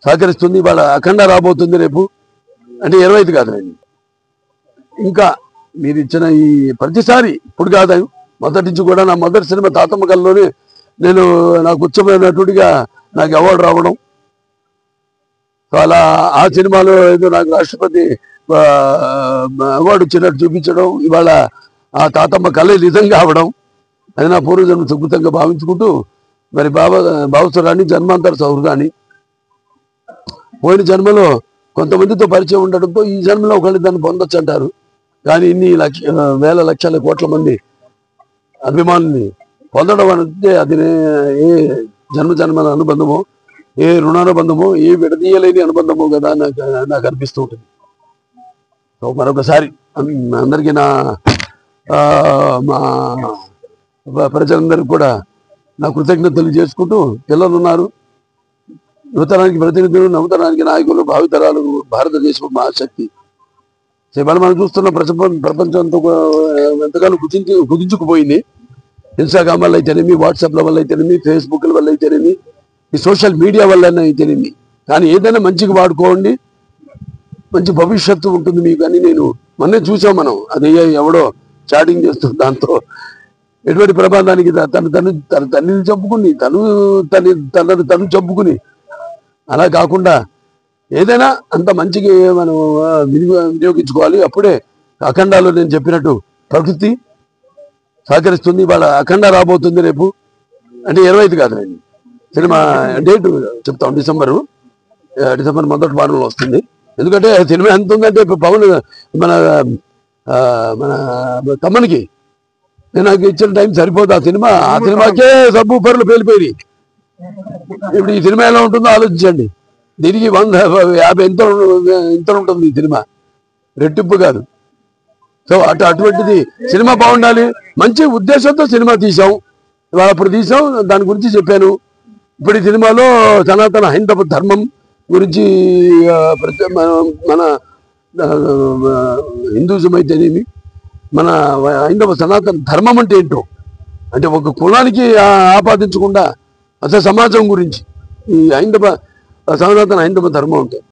సహకరిస్తుంది. వాళ్ళ అఖండ రాబోతుంది రేపు, అంటే 25 కాదు. ఇంకా మీరు ఇచ్చిన ఈ ప్రతిసారి ఇప్పుడు కాదు, మొదటి నుంచి కూడా నా మొదటి సినిమా తాతమ్మ కల్లోనే నేను నాకు ఉచ్చమైన నటుడిగా నాకు అవార్డు రావడం, అలా ఆ సినిమాలో ఏదో నాకు రాష్ట్రపతి అవార్డు వచ్చినట్టు చూపించడం, ఇవాళ ఆ తాతమ్మ కళ నిజంగా అవడం, అది నా పూర్వజన్మ సుకృతంగా భావించుకుంటూ మరి భావసురాన్ని జన్మాంతర సౌహృదాన్ని పోయిన జన్మలో కొంతమందితో పరిచయం ఉండడంతో ఈ జన్మలో ఒకళ్ళు దాన్ని పొందొచ్చు అంటారు. కానీ ఇన్ని వేల లక్షల కోట్ల మంది అభిమానుల్ని పొందడం అంటే అది ఏ జన్మల అనుబంధమో, ఏ రుణానుబంధమో, ఏ విడదీయలేని అనుబంధమో కదా నాకు అనిపిస్తూ ఉంటుంది. సో మరొకసారి అందరికీ మా ప్రజలందరికీ కూడా నా కృతజ్ఞతలు చేసుకుంటూ, పిల్లలు ఉన్నారు, యువతరానికి ప్రతినిధులు, నవతరానికి నాయకులు, భావితరాలు, భారతదేశం మహాశక్తి. ఇవాళ మనం చూస్తున్న ప్రపంచంతో ఎంతగానో కుదించుకుపోయింది. ఇన్స్టాగ్రామ్ వల్ల అయితేనేమి, వాట్సాప్ల వల్ల అయితేనేమి, ఫేస్బుక్ల వల్ల అయితేనేమి, ఈ సోషల్ మీడియా వల్ల అయితేనేమి. కానీ ఏదైనా మంచిగా వాడుకోండి, మంచి భవిష్యత్తు ఉంటుంది మీకు అని మొన్నే చూసాం మనం. అది ఎవడో చాటింగ్ చేస్తూ దాంతో ఎటువంటి ప్రమాదానికి తన తల్లిని చంపుకుని తను చంపుకుని, అలా కాకుండా ఏదైనా అంత మంచిగా మనం వినియోగించుకోవాలి. అప్పుడే అఖండాలో నేను చెప్పినట్టు ప్రకృతి సహకరిస్తుంది. వాళ్ళ అఖండ రాబోతుంది రేపు, అంటే 25 కాదు. సినిమా డేట్ చెప్తాం, డిసెంబర్ మొదటి వారంలో వస్తుంది. ఎందుకంటే సినిమా ఎంత ఉందంటే పవన్ మన తమ్మనికి నాకు ఇచ్చిన టైం సరిపోదు. ఆ సినిమాకే సబ్బు పరులు పేలిపోయి. ఇప్పుడు ఈ సినిమా ఎలా ఉంటుందో ఆలోచించండి. దీనికి 150 ఎంత ఉంటుంది ఈ సినిమా, రెట్టింపు కాదు. సో అటువంటిది సినిమా బాగుండాలి, మంచి ఉద్దేశంతో సినిమా తీసాం. ఇవాళ అప్పుడు తీసాం, దాని గురించి చెప్పాను. ఇప్పుడు ఈ సినిమాలో సనాతన హైందవ ధర్మం గురించి, మన హిందూజం అయితేనేమి, మన హైందవ సనాతన ధర్మం అంటే ఏంటో, అంటే ఒక కులానికి ఆపాదించకుండా అసలు సమాజం గురించి ఈ సనాతన హైందవ ధర్మం అంటే